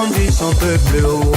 conduit son peuple haut.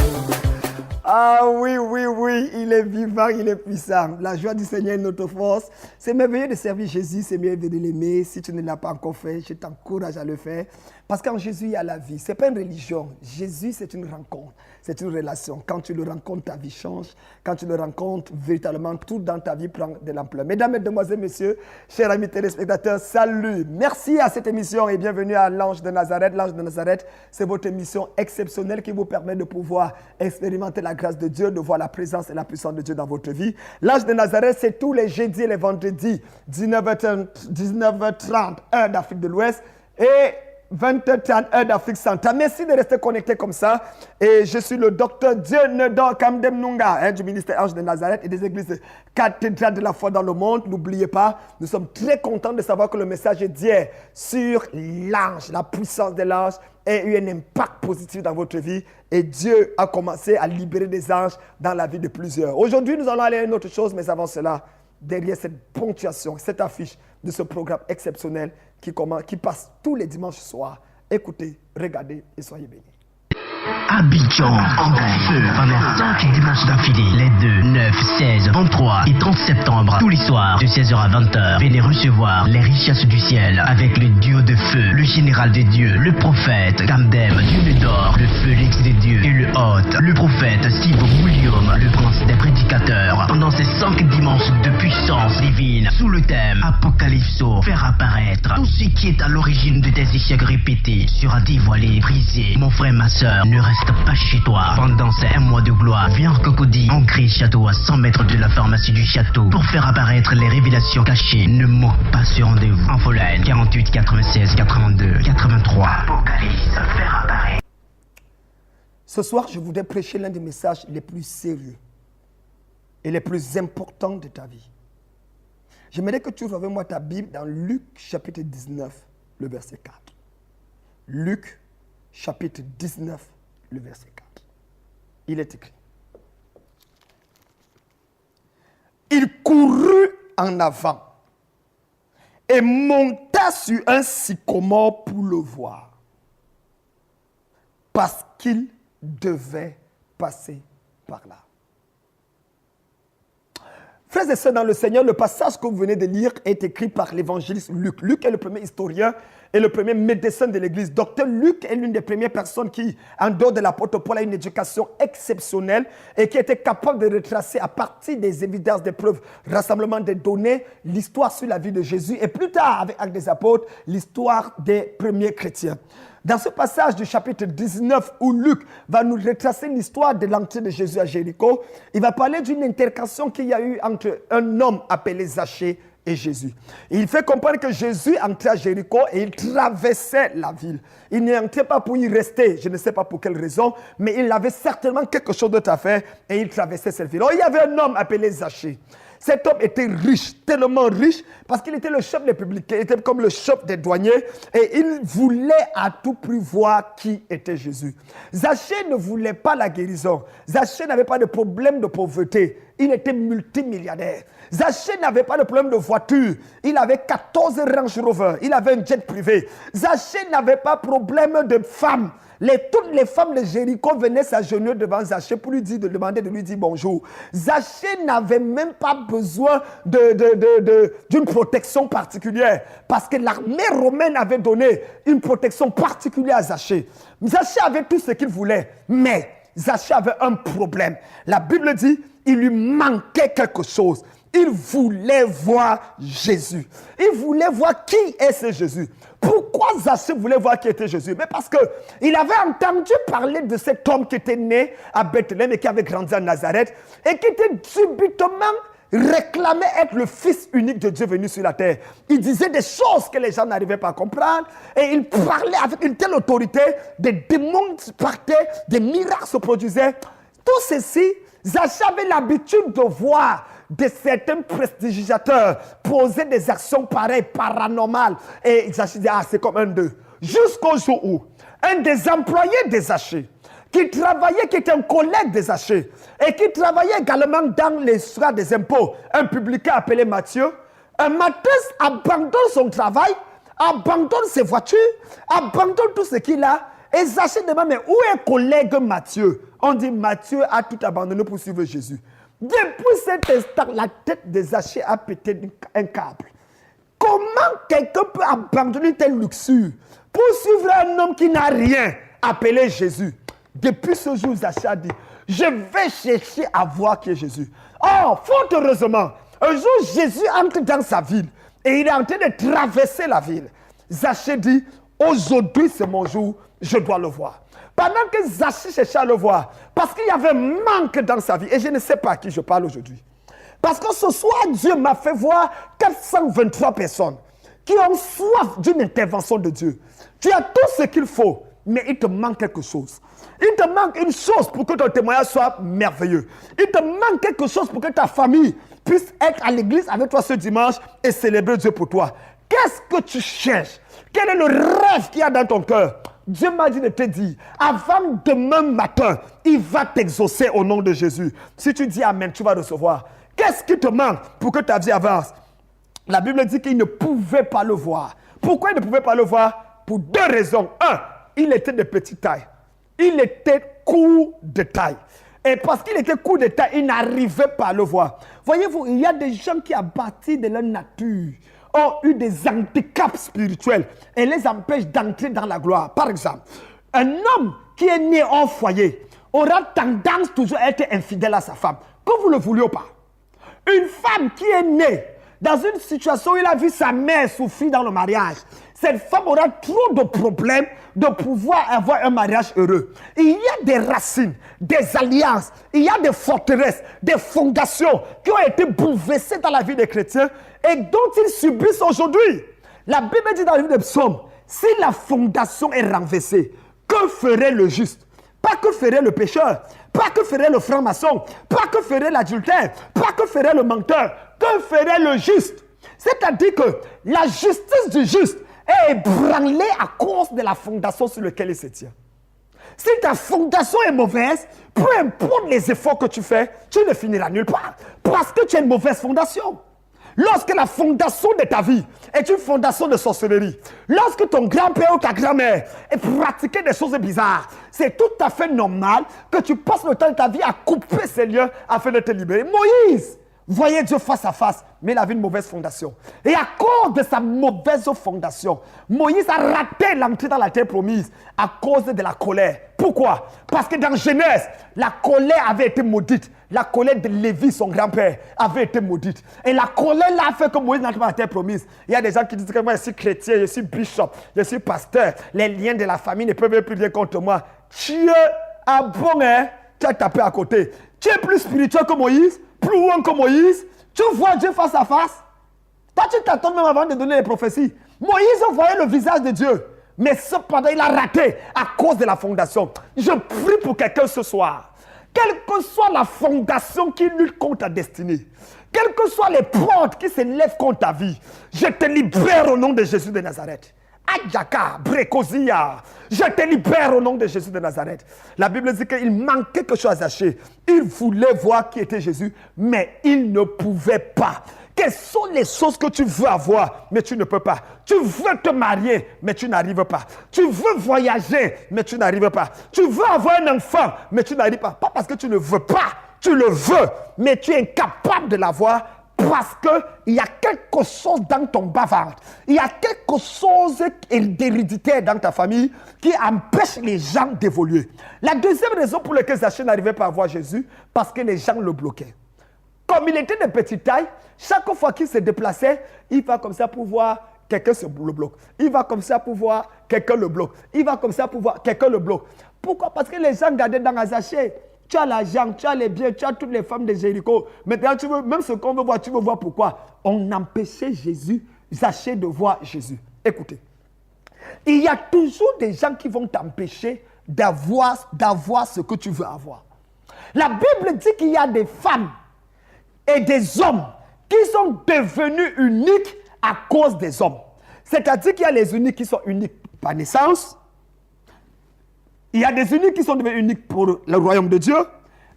Ah oui, oui, oui, il est vivant, il est puissant. La joie du Seigneur est notre force. C'est merveilleux de servir Jésus, c'est merveilleux de l'aimer. Si tu ne l'as pas encore fait, je t'encourage à le faire. Parce qu'en Jésus, il y a la vie. Ce n'est pas une religion. Jésus, c'est une rencontre. C'est une relation. Quand tu le rencontres, ta vie change. Quand tu le rencontres, véritablement, tout dans ta vie prend de l'ampleur. Mesdames, Mesdemoiselles, Messieurs, chers amis téléspectateurs, salut. Merci à cette émission et bienvenue à l'Ange de Nazareth. L'Ange de Nazareth, c'est votre émission exceptionnelle qui vous permet de pouvoir expérimenter la grâce de Dieu, de voir la présence et la puissance de Dieu dans votre vie. L'Ange de Nazareth, c'est tous les jeudis et les vendredis, 19h30, heure d'Afrique de l'Ouest et 20h30, heure d'Afrique centrale. Merci de rester connecté comme ça. Et je suis le docteur Dieunedon Kamdem Nunga du ministère Ange de Nazareth et des églises cathédrales de la foi dans le monde. N'oubliez pas, nous sommes très contents de savoir que le message d'hier sur l'ange, la puissance de l'ange, a eu un impact positif dans votre vie et Dieu a commencé à libérer des anges dans la vie de plusieurs. Aujourd'hui, nous allons aller à une autre chose, mais avant cela, derrière cette ponctuation, cette affiche de ce programme exceptionnel qui passe tous les dimanches soirs, écoutez, regardez et soyez bénis. Abidjan, en feu, pendant 5 dimanches d'affilée, les 2, 9, 16, 23 et 30 septembre, tous les soirs, de 16h à 20h, venez recevoir les richesses du ciel avec le duo de feu, le général des dieux, le prophète Kamdem, Dieunedon, le feu, l'ex des dieux, et le hôte, le prophète Sibo William, le prince des prédicateurs, pendant ces 5 dimanches de puissance divine, sous le thème Apocalypso, faire apparaître tout ce qui est à l'origine de tes échecs répétés sera dévoilé, brisé. Mon frère, ma soeur, ne reste pas chez toi. Pendant ces 1 mois de gloire, viens en Cocody, on crée château à 100 mètres de la pharmacie du château pour faire apparaître les révélations cachées. Ne manque pas ce rendez-vous. Infoline 48 96 82 83. Apocalypse, faire apparaître. Ce soir, je voudrais prêcher l'un des messages les plus sérieux et les plus importants de ta vie. J'aimerais que tu ouvres avec moi ta Bible dans Luc chapitre 19, le verset 4. Luc chapitre 19, le verset 4. Il est écrit. Il courut en avant et monta sur un sycomore pour le voir, parce qu'il devait passer par là. Frères et sœurs dans le Seigneur, le passage que vous venez de lire est écrit par l'évangéliste Luc. Luc est le premier historien et le premier médecin de l'Église. Docteur Luc est l'une des premières personnes qui, en dehors de l'apôtre Paul, a une éducation exceptionnelle et qui était capable de retracer à partir des évidences, des preuves, rassemblement des données, l'histoire sur la vie de Jésus et plus tard, avec Actes des Apôtres, l'histoire des premiers chrétiens. Dans ce passage du chapitre 19 où Luc va nous retracer l'histoire de l'entrée de Jésus à Jéricho, il va parler d'une intercation qu'il y a eu entre un homme appelé Zachée et Jésus. Et il fait comprendre que Jésus entrait à Jéricho et il traversait la ville. Il n'entrait pas pour y rester, je ne sais pas pour quelle raison, mais il avait certainement quelque chose d'autre à faire et il traversait cette ville. Alors, il y avait un homme appelé Zachée. Cet homme était riche, tellement riche, parce qu'il était le chef des publicains, il était comme le chef des douaniers, et il voulait à tout prix voir qui était Jésus. Zachée ne voulait pas la guérison. Zachée n'avait pas de problème de pauvreté. Il était multimilliardaire. Zachée n'avait pas de problème de voiture. Il avait 14 Range Rover. Il avait un jet privé. Zachée n'avait pas de problème de femmes. Toutes les femmes de Jéricho venaient s'agenouiller devant Zachée pour lui demander de lui dire bonjour. Zachée n'avait même pas besoin d'une protection particulière parce que l'armée romaine avait donné une protection particulière à Zachée. Zachée avait tout ce qu'il voulait, mais Zachée avait un problème. La Bible dit il lui manquait quelque chose. Il voulait voir Jésus. Il voulait voir qui est ce Jésus. Pourquoi Zachée voulait voir qui était Jésus? Mais parce qu'il avait entendu parler de cet homme qui était né à Bethléem et qui avait grandi à Nazareth et qui était subitement réclamait être le fils unique de Dieu venu sur la terre. Il disait des choses que les gens n'arrivaient pas à comprendre et il parlait avec une telle autorité, des démons partaient, des miracles se produisaient. Tout ceci, Zachée avait l'habitude de voir de certains prestigiateurs poser des actions pareilles, paranormales. Et Zachée dit, c'est comme un d'eux. Jusqu'au jour où un des employés de Zachée, qui travaillait, qui était un collègue de Zachée, et qui travaillait également dans les soins des impôts, un publicain appelé Matthieu, un matin abandonne son travail, abandonne ses voitures, abandonne tout ce qu'il a, Et Zachée demande, mais où est collègue Matthieu? On dit, Matthieu a tout abandonné pour suivre Jésus. Depuis cet instant, la tête de Zachée a pété un câble. Comment quelqu'un peut abandonner une telle luxure pour suivre un homme qui n'a rien, appelé Jésus? Depuis ce jour, Zachée a dit, je vais chercher à voir qui est Jésus. Oh, fort heureusement, un jour, Jésus entre dans sa ville et il est en train de traverser la ville. Zachée dit, aujourd'hui c'est mon jour, je dois le voir. Pendant que Zachée cherchait à le voir, parce qu'il y avait un manque dans sa vie, et je ne sais pas à qui je parle aujourd'hui. Parce que ce soir, Dieu m'a fait voir 423 personnes qui ont soif d'une intervention de Dieu. Tu as tout ce qu'il faut, mais il te manque quelque chose. Il te manque une chose pour que ton témoignage soit merveilleux. Il te manque quelque chose pour que ta famille puisse être à l'église avec toi ce dimanche et célébrer Dieu pour toi. Qu'est-ce que tu cherches? Quel est le rêve qu'il y a dans ton cœur? Dieu m'a dit de te dire, avant demain matin, il va t'exaucer au nom de Jésus. Si tu dis Amen, tu vas recevoir. Qu'est-ce qui te manque pour que ta vie avance? La Bible dit qu'il ne pouvait pas le voir. Pourquoi il ne pouvait pas le voir? Pour deux raisons. Un, il était de petite taille. Il était court de taille. Et parce qu'il était court de taille, il n'arrivait pas à le voir. Voyez-vous, il y a des gens qui, à partir de leur nature, ont eu des handicaps spirituels et les empêchent d'entrer dans la gloire. Par exemple, un homme qui est né en foyer aura tendance toujours à être infidèle à sa femme, que vous ne le vouliez pas. Une femme qui est née dans une situation où il a vu sa mère souffrir dans le mariage, cette femme aura trop de problèmes de pouvoir avoir un mariage heureux. Il y a des racines, des alliances, il y a des forteresses, des fondations qui ont été bouleversées dans la vie des chrétiens et dont ils subissent aujourd'hui. La Bible dit dans le livre des Psaumes, si la fondation est renversée, que ferait le juste? Pas que ferait le pécheur, pas que ferait le franc-maçon, pas que ferait l'adultère, pas que ferait le menteur, que ferait le juste? C'est-à-dire que la justice du juste est ébranlée à cause de la fondation sur laquelle il se tient. Si ta fondation est mauvaise, peu importe les efforts que tu fais, tu ne finiras nulle part. Parce que tu as une mauvaise fondation. Lorsque la fondation de ta vie est une fondation de sorcellerie, lorsque ton grand-père ou ta grand-mère pratiquait des choses bizarres, c'est tout à fait normal que tu passes le temps de ta vie à couper ces liens afin de te libérer. Moïse voyait Dieu face à face, mais il avait une mauvaise fondation. Et à cause de sa mauvaise fondation, Moïse a raté l'entrée dans la terre promise à cause de la colère. Pourquoi? Parce que dans Genèse, la colère avait été maudite. La colère de Lévi, son grand-père, avait été maudite. Et la colère là a fait que Moïse n'entre pas dans la terre promise. Il y a des gens qui disent que moi je suis chrétien, je suis bishop, je suis pasteur. Les liens de la famille ne peuvent plus rien contre moi. Tu es bon, hein? Tu as tapé à côté. Tu es plus spirituel que Moïse, plus loin que Moïse. Tu vois Dieu face à face. Toi, tu t'attends même avant de donner les prophéties. Moïse voyait le visage de Dieu. Mais cependant, il a raté à cause de la fondation. Je prie pour quelqu'un ce soir. Quelle que soit la fondation qui lutte contre ta destinée, quelles que soient les portes qui s'élèvent contre ta vie, je te libère au nom de Jésus de Nazareth. Adjaka, Brekozia, je te libère au nom de Jésus de Nazareth. La Bible dit qu'il manquait quelque chose à Zachée. Il voulait voir qui était Jésus, mais il ne pouvait pas. Quelles sont les choses que tu veux avoir, mais tu ne peux pas? Tu veux te marier, mais tu n'arrives pas. Tu veux voyager, mais tu n'arrives pas. Tu veux avoir un enfant, mais tu n'arrives pas. Pas parce que tu ne veux pas, tu le veux, mais tu es incapable de l'avoir parce qu'il y a quelque chose dans ton bas-ventre. Il y a quelque chose d'héréditaire dans ta famille qui empêche les gens d'évoluer. La deuxième raison pour laquelle Zachée n'arrivait pas à voir Jésus, parce que les gens le bloquaient. Comme il était de petite taille, chaque fois qu'il se déplaçait, il va comme ça pour voir quelqu'un le bloque. Il va comme ça pour voir quelqu'un le bloque. Il va comme ça pour voir quelqu'un le bloque. Pourquoi? Parce que les gens gardaient dans Zachée. Tu as l'argent, tu as les biens, tu as toutes les femmes de Jéricho. Maintenant, tu veux, même ce qu'on veut voir, tu veux voir pourquoi. On empêchait Zachée de voir Jésus. Écoutez, il y a toujours des gens qui vont t'empêcher d'avoir ce que tu veux avoir. La Bible dit qu'il y a des femmes et des hommes qui sont devenus uniques à cause des hommes. C'est-à-dire qu'il y a les uniques qui sont uniques par naissance. Il y a des uniques qui sont devenus uniques pour le royaume de Dieu.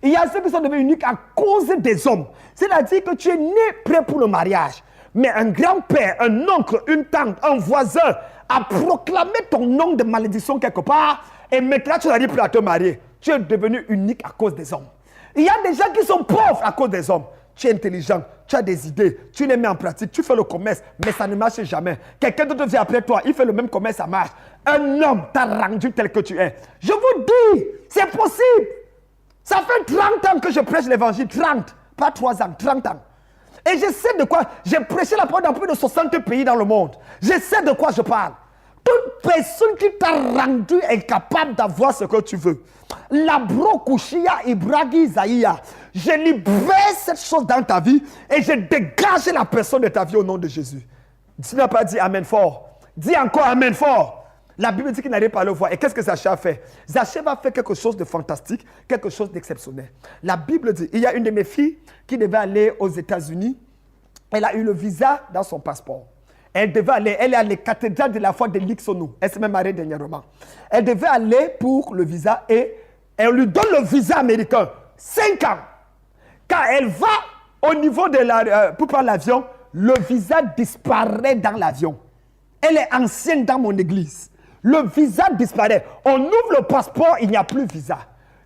Il y a ceux qui sont devenus uniques à cause des hommes. C'est-à-dire que tu es né prêt pour le mariage. Mais un grand-père, un oncle, une tante, un voisin a proclamé ton nom de malédiction quelque part. Et maintenant, tu n'arrives plus à te marier. Tu es devenu unique à cause des hommes. Il y a des gens qui sont pauvres à cause des hommes. Tu es intelligent, tu as des idées, tu les mets en pratique, tu fais le commerce, mais ça ne marche jamais. Quelqu'un d'autre vient après toi, il fait le même commerce, ça marche. Un homme t'a rendu tel que tu es. Je vous dis, c'est possible. Ça fait 30 ans que je prêche l'évangile, 30, pas 3 ans, 30 ans. Et je sais de quoi, j'ai prêché la parole dans plus de 60 pays dans le monde. Je sais de quoi je parle. Toute personne qui t'a rendu incapable d'avoir ce que tu veux. La brokushia ibragi zaïa. Je libère cette chose dans ta vie et je dégage la personne de ta vie au nom de Jésus. Tu n'as pas dit Amen fort. Dis encore Amen fort. La Bible dit qu'il n'allait pas le voir. Et qu'est-ce que Zaché a fait? Zaché va faire quelque chose de fantastique, quelque chose d'exceptionnel. La Bible dit, il y a une de mes filles qui devait aller aux États-Unis. Elle a eu le visa dans son passeport. Elle devait aller, elle est à la cathédrale de la foi de Lixonou. Elle s'est même mariée dernièrement. Elle devait aller pour le visa et elle lui donne le visa américain. 5 ans. Quand elle va au niveau de pour prendre l'avion, le visa disparaît dans l'avion. Elle est ancienne dans mon église. Le visa disparaît. On ouvre le passeport, il n'y a plus de visa.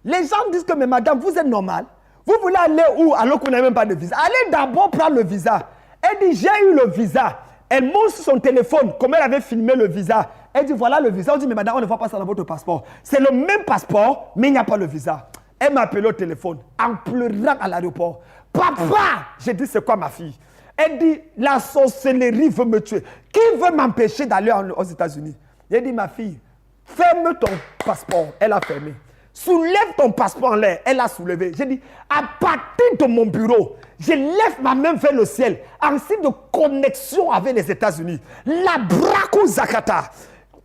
Les gens disent que, mais madame, vous êtes normal. Vous voulez aller où alors qu'on n'a même pas de visa? Allez d'abord prendre le visa. Elle dit, j'ai eu le visa. Elle montre sur son téléphone comment elle avait filmé le visa. Elle dit, voilà le visa. On dit, mais madame, on ne voit pas ça dans votre passeport. C'est le même passeport, mais il n'y a pas le visa. Elle m'a appelé au téléphone en pleurant à l'aéroport. Papa, j'ai dit, c'est quoi ma fille? Elle dit, la sorcellerie veut me tuer. Qui veut m'empêcher d'aller aux États-Unis? J'ai dit, ma fille, ferme ton passeport. Elle a fermé. Soulève ton passeport en l'air. Elle a soulevé. J'ai dit, à partir de mon bureau, je lève ma main vers le ciel en signe de connexion avec les États-Unis. La Braco Zakata,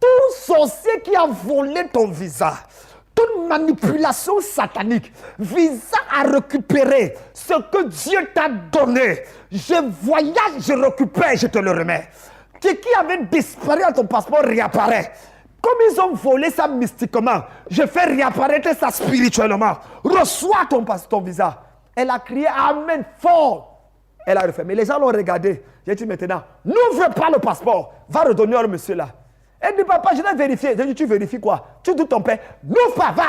tout sorcier qui a volé ton visa, toute manipulation satanique visant à récupérer ce que Dieu t'a donné. Je voyage, je récupère, je te le remets. Ce qui avait disparu à ton passeport réapparaît. Comme ils ont volé ça mystiquement, je fais réapparaître ça spirituellement. Reçois ton visa. Elle a crié Amen fort. Elle a refermé. Les gens l'ont regardé. J'ai dit maintenant, n'ouvre pas le passeport. Va redonner au monsieur là. Elle dit, papa, je l'ai vérifié. J'ai dit, tu vérifies quoi? Tu doutes ton père? N'ouvre pas, va.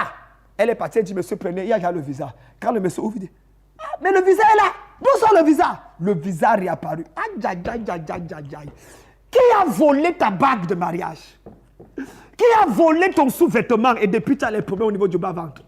Elle est partie, elle dit, monsieur, prenez, il y a déjà le visa. Quand le monsieur ouvre, il dit, ah, mais le visa est là. D'où sort le visa? Le visa a réapparu. Aïe, aïe, aïe, aïe, aïe, aïe, aïe. Qui a volé ta bague de mariage? Qui a volé ton sous-vêtement et depuis tu as les problèmes au niveau du bas-ventre?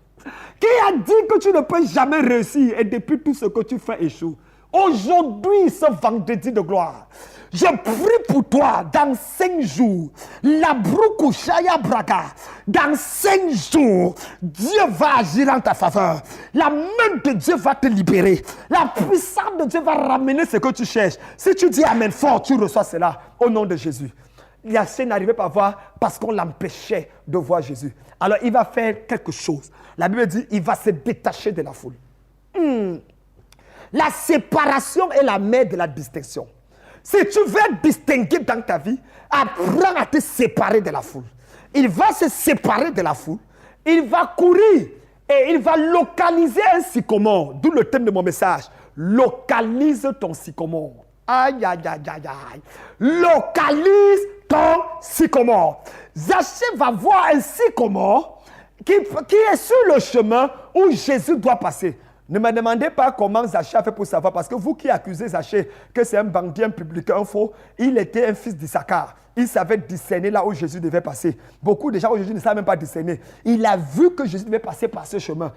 Qui a dit que tu ne peux jamais réussir et depuis tout ce que tu fais échoue? Aujourd'hui, ce vendredi de gloire, je prie pour toi dans 5 jours. La Brukushaya Braga, dans 5 jours, Dieu va agir en ta faveur. La main de Dieu va te libérer. La puissance de Dieu va ramener ce que tu cherches. Si tu dis Amen fort, tu reçois cela au nom de Jésus. Yassé n'arrivait pas à voir parce qu'on l'empêchait de voir Jésus. Alors il va faire quelque chose. La Bible dit il va se détacher de la foule. La séparation est la mère de la distinction. Si tu veux être distingué dans ta vie, apprends à te séparer de la foule. Il va se séparer de la foule. Il va courir et il va localiser un sycomore. D'où le thème de mon message. Localise ton sycomore. Aïe, aïe, aïe, aïe, aïe. Localise ton sycomore. Zaché va voir un sycomore qui est sur le chemin où Jésus doit passer. Ne me demandez pas comment Zaché a fait pour savoir, parce que vous qui accusez Zaché que c'est un bandit, un publicain, un faux, il était un fils d'Issachar. Il savait discerner là où Jésus devait passer. Beaucoup de gens aujourd'hui ne savent même pas discerner. Il a vu que Jésus devait passer par ce chemin.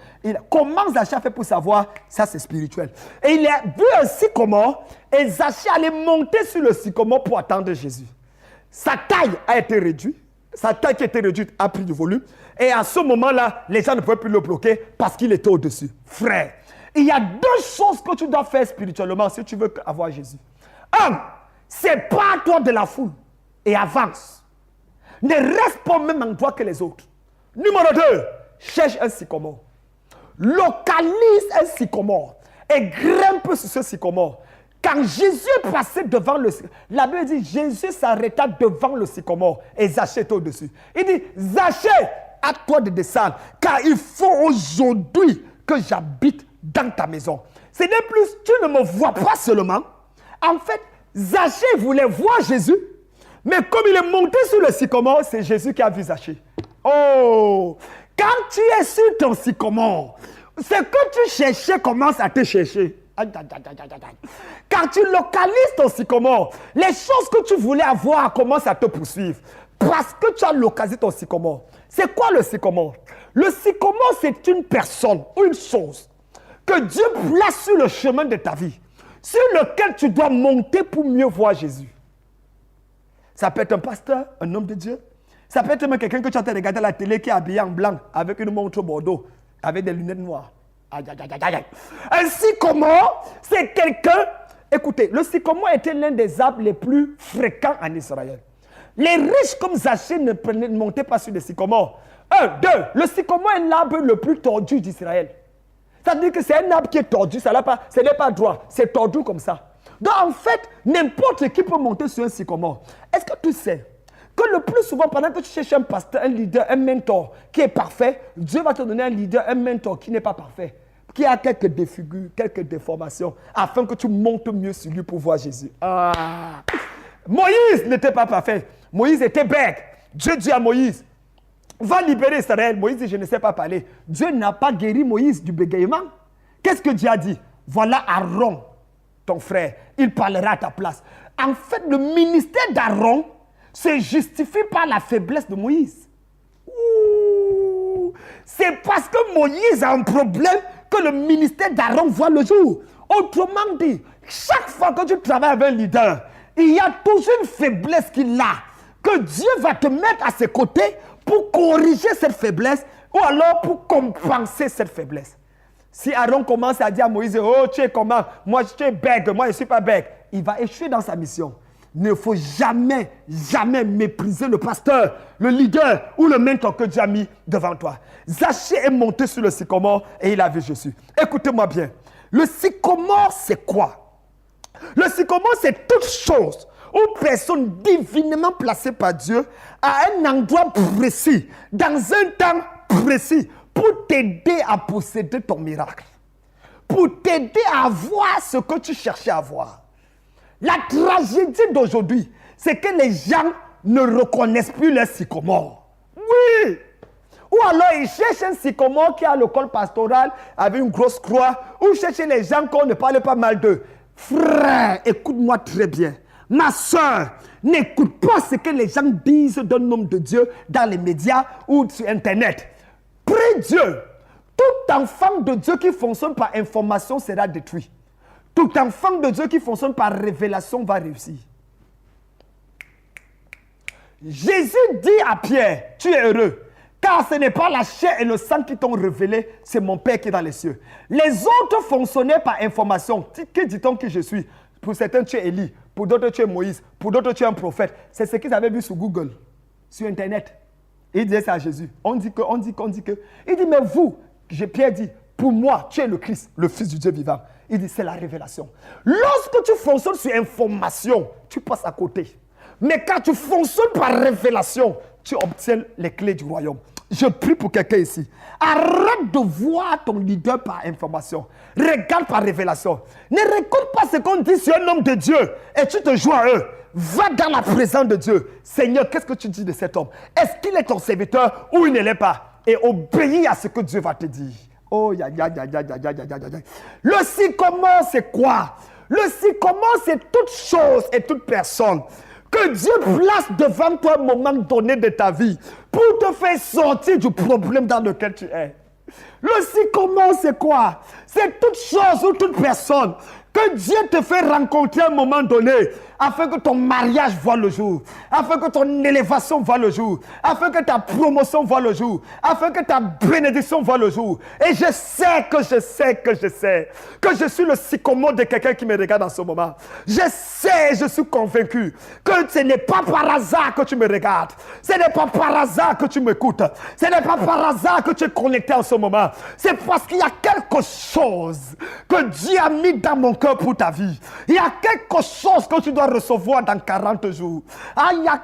Comment Zaché a fait pour savoir? Ça, c'est spirituel. Et il a vu un sycomore et Zaché allait monter sur le sycomore pour attendre Jésus. Sa taille a été réduite. Sa taille qui était réduite a pris du volume. Et à ce moment-là, les gens ne pouvaient plus le bloquer parce qu'il était au-dessus. Frère, il y a 2 choses que tu dois faire spirituellement si tu veux avoir Jésus. 1, sépare-toi de la foule et avance. Ne reste pas au même endroit que les autres. Numéro 2, cherche un sycomore. Localise un sycomore et grimpe sur ce sycomore. Quand Jésus est passé devant le sycomore, la Bible dit Jésus s'arrêta devant le sycomore et Zaché était au-dessus. Il dit, Zaché, à toi de descendre, car il faut aujourd'hui que j'habite dans ta maison. Ce n'est plus, tu ne me vois pas seulement. En fait, Zaché voulait voir Jésus, mais comme il est monté sur le sycomore, c'est Jésus qui a vu Zaché. Oh, quand tu es sur ton sycomore, ce que tu cherchais commence à te chercher. Quand tu localises ton sycomore, les choses que tu voulais avoir commencent à te poursuivre. Parce que tu as localisé ton sycomore. C'est quoi le sycomore? Le sycomore, c'est une personne ou une chose que Dieu place sur le chemin de ta vie, sur lequel tu dois monter pour mieux voir Jésus. Ça peut être un pasteur, un homme de Dieu. Ça peut être même quelqu'un que tu as regardé à la télé qui est habillé en blanc, avec une montre bordeaux, avec des lunettes noires. Un sycomore, c'est quelqu'un... Écoutez, le sycomore était l'un des arbres les plus fréquents en Israël. Les riches comme Zachée ne montaient pas sur des sycomores. Le sycomore est l'arbre le plus tordu d'Israël. Ça veut dire que c'est un arbre qui est tordu, ce n'est pas droit, c'est tordu comme ça. Donc en fait, n'importe qui peut monter sur un sycomore. Est-ce que tu sais que le plus souvent, pendant que tu cherches un pasteur, un leader, un mentor qui est parfait, Dieu va te donner un leader, un mentor qui n'est pas parfait, qui a quelques défigures, quelques déformations, afin que tu montes mieux sur lui pour voir Jésus. Moïse n'était pas parfait. Moïse était bègue. Dieu dit à Moïse, va libérer Israël. Moïse dit, je ne sais pas parler. Dieu n'a pas guéri Moïse du bégaiement. Qu'est-ce que Dieu a dit? Voilà Aaron, ton frère. Il parlera à ta place. En fait, le ministère d'Aaron se justifie par la faiblesse de Moïse. C'est parce que Moïse a un problème que le ministère d'Aaron voit le jour. Autrement dit, chaque fois que tu travailles avec un leader, il y a toujours une faiblesse qu'il a, que Dieu va te mettre à ses côtés pour corriger cette faiblesse ou alors pour compenser cette faiblesse. Si Aaron commence à dire à Moïse, oh, tu es comment? Moi, tu es bègue, moi, je ne suis pas bègue. Il va échouer dans sa mission. Il ne faut jamais, jamais mépriser le pasteur, le leader ou le mentor que Dieu a mis devant toi. Zachée est monté sur le sycomore et il a vu Jésus. Écoutez-moi bien. Le sycomore, c'est quoi? Le sycomore, c'est toute chose ou personne divinement placée par Dieu à un endroit précis, dans un temps précis, pour t'aider à posséder ton miracle, pour t'aider à avoir ce que tu cherchais à avoir. La tragédie d'aujourd'hui, c'est que les gens ne reconnaissent plus les sycomores. Oui! Ou alors ils cherchent un sycomore qui a le col pastoral avec une grosse croix, ou cherchent les gens qu'on ne parle pas mal d'eux. Frère, écoute-moi très bien. Ma soeur, n'écoute pas ce que les gens disent d'un homme de Dieu dans les médias ou sur Internet. Prie Dieu. Tout enfant de Dieu qui fonctionne par information sera détruit. Tout enfant de Dieu qui fonctionne par révélation va réussir. Jésus dit à Pierre, tu es heureux, car ce n'est pas la chair et le sang qui t'ont révélé, c'est mon Père qui est dans les cieux. Les autres fonctionnaient par information. Que dit-on que je suis? Pour certains, tu es Élie. Pour d'autres, tu es Moïse. Pour d'autres, tu es un prophète. C'est ce qu'ils avaient vu sur Google, sur Internet. Et il disait ça à Jésus. On dit que. Il dit, mais vous, Pierre dit, pour moi, tu es le Christ, le Fils du Dieu vivant. Il dit, c'est la révélation. Lorsque tu fonctionnes sur information, tu passes à côté. Mais quand tu fonctionnes par révélation, tu obtiens les clés du royaume. Je prie pour quelqu'un ici. Arrête de voir ton leader par information. Regarde par révélation. Ne récolte pas ce qu'on dit sur un homme de Dieu et tu te joins à eux. Va dans la présence de Dieu. Seigneur, qu'est-ce que tu dis de cet homme? Est-ce qu'il est ton serviteur ou il ne l'est pas? Et obéis à ce que Dieu va te dire. Oh, Le sycomore, c'est quoi? Le sycomore, c'est toute chose et toute personne que Dieu place devant toi à un moment donné de ta vie pour te faire sortir du problème dans lequel tu es. Le sycomore, c'est quoi? C'est toute chose ou toute personne que Dieu te fait rencontrer à un moment donné afin que ton mariage voit le jour, afin que ton élévation voit le jour, afin que ta promotion voit le jour, afin que ta bénédiction voit le jour. Et je sais que je suis le sycomore de quelqu'un qui me regarde en ce moment. Je suis convaincu que ce n'est pas par hasard que tu me regardes. Ce n'est pas par hasard que tu m'écoutes. Ce n'est pas par hasard que tu es connecté en ce moment. C'est parce qu'il y a quelque chose que Dieu a mis dans mon cœur pour ta vie. Il y a quelque chose que tu dois recevoir dans 40 jours. Il y a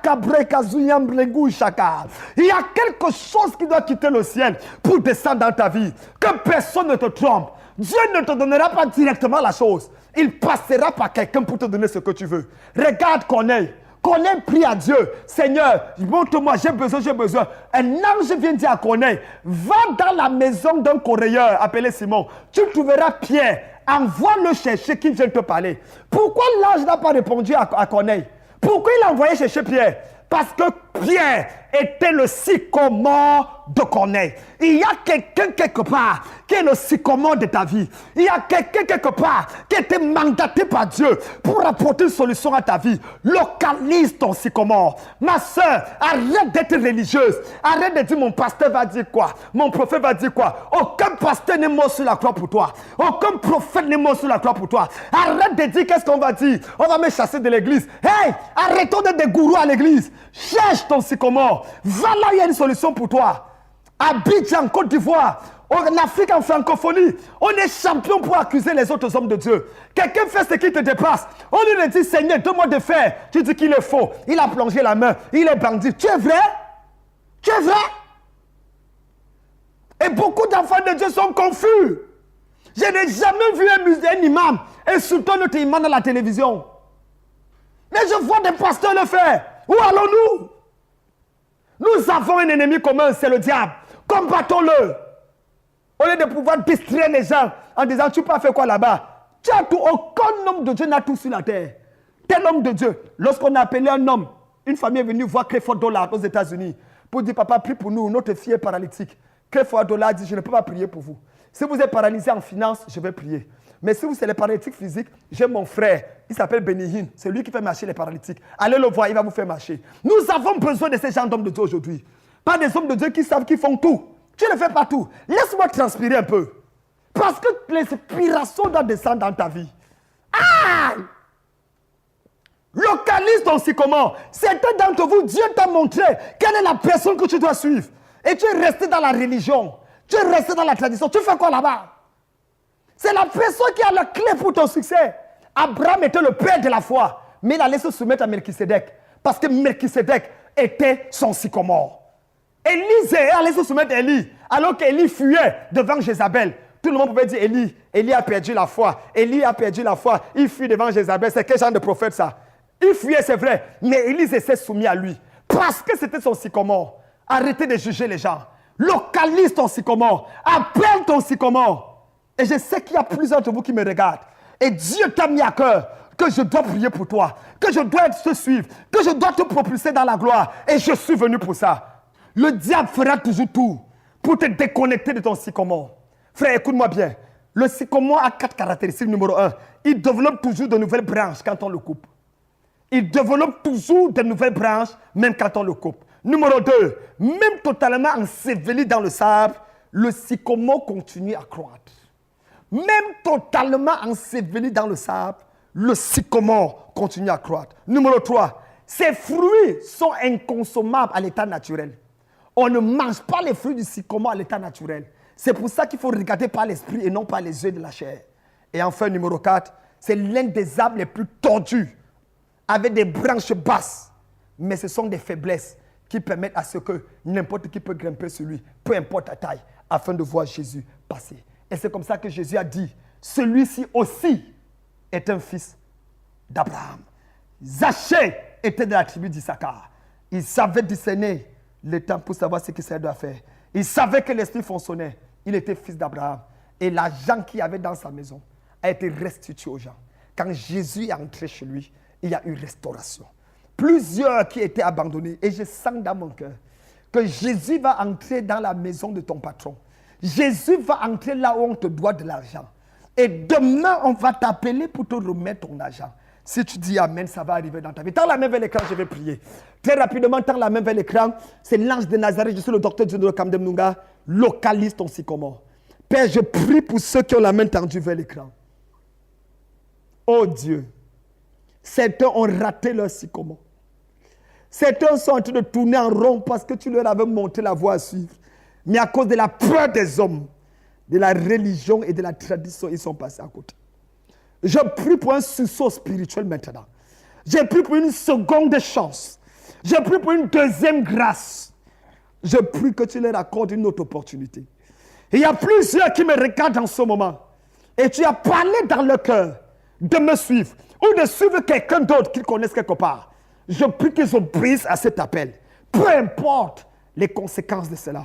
quelque chose qui doit quitter le ciel pour descendre dans ta vie. Que personne ne te trompe. Dieu ne te donnera pas directement la chose. Il passera par quelqu'un pour te donner ce que tu veux. Regarde Corneille. Corneille prie à Dieu. Seigneur, montre-moi, j'ai besoin. Un ange vient dire à Corneille, va dans la maison d'un coréeur appelé Simon. Tu trouveras Pierre. Envoie-le chercher qui vient te parler. Pourquoi l'ange n'a pas répondu à Corneille? Pourquoi il a envoyé chercher Pierre? Parce que Pierre était le sycomore de Corneille. Il y a quelqu'un quelque part qui est le sycomore de ta vie. Il y a quelqu'un quelque part qui a été mandaté par Dieu pour apporter une solution à ta vie. Localise ton sycomore. Ma soeur, arrête d'être religieuse. Arrête de dire mon pasteur va dire quoi. Mon prophète va dire quoi. Aucun pasteur n'est mort sur la croix pour toi. Aucun prophète n'est mort sur la croix pour toi. Arrête de dire qu'est-ce qu'on va dire. On va me chasser de l'église. Hey, arrêtons d'être des gourous à l'église. Cherche ton sycomore. Va là, il y a une solution pour toi. Abidjan, Côte d'Ivoire, en Afrique, en francophonie, on est champion pour accuser les autres hommes de Dieu. Quelqu'un fait ce qui te dépasse. On lui dit, Seigneur, donne-moi de faire. Tu dis qu'il est faux. Il a plongé la main. Il est bandit. Tu es vrai? Tu es vrai? Et beaucoup d'enfants de Dieu sont confus. Je n'ai jamais vu un imam insultant notre imam dans la télévision. Mais je vois des pasteurs le faire. Où allons-nous? Nous avons un ennemi commun, c'est le diable. Combattons-le. Au lieu de pouvoir distraire les gens en disant, tu peux faire quoi là-bas? Tu as tout. Aucun homme de Dieu n'a tout sur la terre. Tel homme de Dieu. Lorsqu'on a appelé un homme, une famille est venue voir Creford Dollar aux États-Unis pour dire, papa, prie pour nous, notre fille est paralytique. Creford Dollar dit, je ne peux pas prier pour vous. Si vous êtes paralysé en finance, je vais prier. Mais si vous êtes les paralytiques physiques, j'ai mon frère, il s'appelle Benihin, c'est lui qui fait marcher les paralytiques. Allez le voir, il va vous faire marcher. Nous avons besoin de ces gens d'hommes de Dieu aujourd'hui. Pas des hommes de Dieu qui savent qu'ils font tout. Tu ne fais pas tout. Laisse-moi transpirer un peu. Parce que l'inspiration doit descendre dans ta vie. Ah! Localise ton sycomore. Certains d'entre vous, Dieu t'a montré quelle est la personne que tu dois suivre. Et tu es resté dans la religion. Tu es resté dans la tradition. Tu fais quoi là-bas? C'est la personne qui a la clé pour ton succès. Abraham était le père de la foi, mais il allait se soumettre à Melchisédek, parce que Melchisédek était son sycomore. Élisée allait se soumettre à Élie, alors qu'Élie fuyait devant Jézabel. Tout le monde pouvait dire Élie a perdu la foi. Élie a perdu la foi. Il fuit devant Jézabel. C'est quel genre de prophète ça? Il fuyait, c'est vrai, mais Élisée s'est soumis à lui, parce que c'était son sycomore. Arrêtez de juger les gens. Localise ton sycomore. Appelle ton sycomore. Et je sais qu'il y a plusieurs de vous qui me regardent. Et Dieu t'a mis à cœur que je dois prier pour toi, que je dois te suivre, que je dois te propulser dans la gloire. Et je suis venu pour ça. Le diable fera toujours tout pour te déconnecter de ton sycomore. Frère, écoute-moi bien. Le sycomore a 4 caractéristiques. Numéro 1, il développe toujours de nouvelles branches quand on le coupe. Il développe toujours de nouvelles branches, même quand on le coupe. Numéro 2, même totalement enseveli dans le sable, le sycomore continue à croître. Même totalement enseveli dans le sable, le sycomore continue à croître. Numéro 3, ses fruits sont inconsommables à l'état naturel. On ne mange pas les fruits du sycomore à l'état naturel. C'est pour ça qu'il faut regarder par l'esprit et non par les yeux de la chair. Et enfin, numéro 4, c'est l'un des arbres les plus tordus, avec des branches basses. Mais ce sont des faiblesses qui permettent à ce que n'importe qui peut grimper sur lui, peu importe la taille, afin de voir Jésus passer. Et c'est comme ça que Jésus a dit, celui-ci aussi est un fils d'Abraham. Zachée était de la tribu d'Issachar. Il savait discerner le temps pour savoir ce qu'il doit faire. Il savait que l'esprit fonctionnait. Il était fils d'Abraham. Et l'argent qu'il y avait dans sa maison a été restitué aux gens. Quand Jésus est entré chez lui, il y a eu restauration. Plusieurs qui étaient abandonnés. Et je sens dans mon cœur que Jésus va entrer dans la maison de ton patron. Jésus va entrer là où on te doit de l'argent. Et demain, on va t'appeler pour te remettre ton argent. Si tu dis Amen, ça va arriver dans ta vie. Tends la main vers l'écran, je vais prier. Très rapidement, tends la main vers l'écran. C'est l'ange de Nazareth, je suis le docteur Djundolo Kamdem Nunga. Localise ton sycomore. Père, je prie pour ceux qui ont la main tendue vers l'écran. Oh Dieu, certains ont raté leur sycomore. Certains sont en train de tourner en rond parce que tu leur avais montré la voie à suivre. Mais à cause de la peur des hommes, de la religion et de la tradition, ils sont passés à côté. Je prie pour un sursaut spirituel maintenant. Je prie pour une seconde chance. Je prie pour une deuxième grâce. Je prie que tu leur accordes une autre opportunité. Et il y a plusieurs qui me regardent en ce moment. Et tu as parlé dans leur cœur de me suivre ou de suivre quelqu'un d'autre qu'ils connaissent quelque part. Je prie qu'ils obéissent à cet appel. Peu importe les conséquences de cela.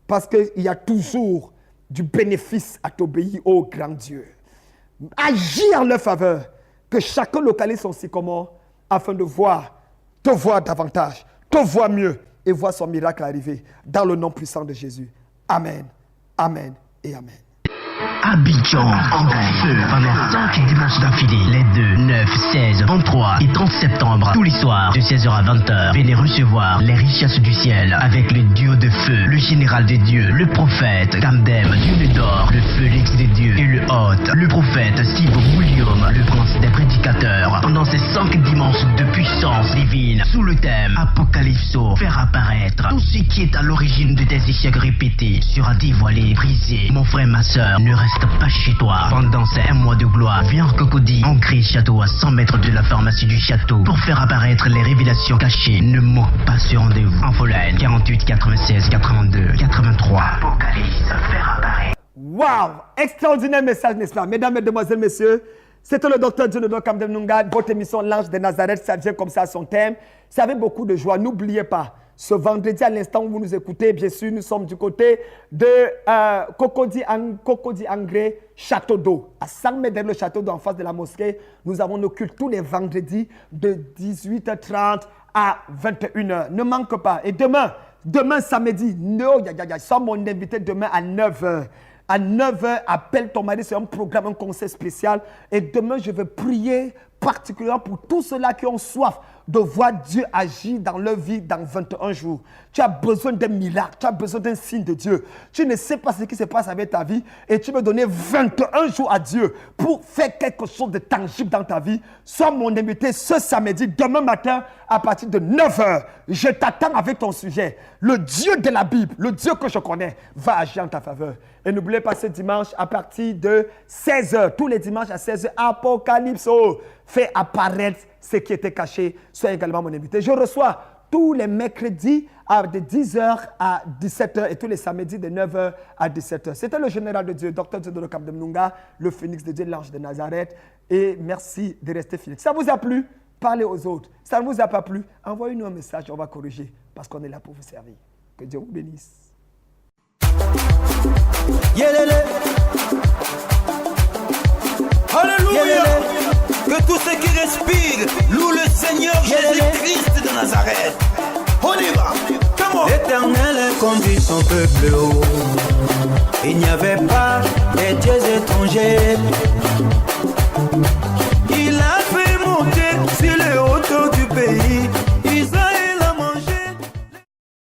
Parce qu'il y a toujours du bénéfice à t'obéir au grand Dieu. Agis en leur faveur. Que chacun localise son sycomore afin de te voir davantage, te voir mieux et voir son miracle arriver. Dans le nom puissant de Jésus. Amen, amen et amen. Abidjan en feu pendant 5 dimanches d'affilée, les 2, 9, 16, 23 et 30 septembre, tous les soirs de 16h à 20h. Venez recevoir les richesses du ciel avec le duo de feu, le général des dieux, le prophète Kamdem, Dieu d'or, le Félix des dieux et le hôte, le prophète Steve William, le prince des prédicateurs. Pendant ces 5 dimanches de puissance divine, sous le thème Apocalypso, faire apparaître tout ce qui est à l'origine de tes échecs répétés sera dévoilé, brisé. Mon frère, ma soeur, ne reste pas chez toi. Pendant ces 1 mois de gloire, viens en Cocody, ancré château à 100 mètres de la pharmacie du château pour faire apparaître les révélations cachées. Ne manque pas ce rendez-vous. Infoline 48 96 82 83. Apocalypse, faire apparaître. Waouh! Extraordinaire message, n'est-ce pas? Mesdames, Mesdemoiselles, Messieurs, c'était le docteur Dionne Kamdem Nunga. Votre émission L'Ange de Nazareth, ça vient comme ça à son thème. C'est avec beaucoup de joie. N'oubliez pas, ce vendredi, à l'instant où vous nous écoutez, bien sûr, nous sommes du côté de Cocody Angré, Château d'eau. À 100 mètres derrière le château d'eau, en face de la mosquée, nous avons nos cultes tous les vendredis de 18h30 à 21h. Ne manque pas. Et demain samedi, sois mon invité demain à 9h. À 9h, appelle ton mari, c'est un programme, un conseil spécial. Et demain, je vais prier particulièrement pour tous ceux-là qui ont soif de voir Dieu agir dans leur vie dans 21 jours. Tu as besoin d'un miracle, tu as besoin d'un signe de Dieu. Tu ne sais pas ce qui se passe avec ta vie et tu veux donner 21 jours à Dieu pour faire quelque chose de tangible dans ta vie. Sois mon invité ce samedi, demain matin, à partir de 9h. Je t'attends avec ton sujet. Le Dieu de la Bible, le Dieu que je connais, va agir en ta faveur. Et n'oubliez pas ce dimanche à partir de 16h, tous les dimanches à 16h, Apocalypse, fait apparaître ce qui était caché. Sois également mon invité. Je reçois tous les mercredis de 10h à 17h et tous les samedis de 9h à 17h. C'était le général de Dieu, Dr Dionne Kamdem Nunga, le phénix de Dieu, l'ange de Nazareth. Et merci de rester fidèle. Ça vous a plu? Parlez aux autres. Ça ne vous a pas plu? Envoyez-nous un message, on va corriger parce qu'on est là pour vous servir. Que Dieu vous bénisse. Yélélé. Alléluia. Que tous ceux qui respirent louent le Seigneur Jésus-Christ de Nazareth. On y va. L'Éternel conduit son peuple haut. Il n'y avait pas des dieux étrangers.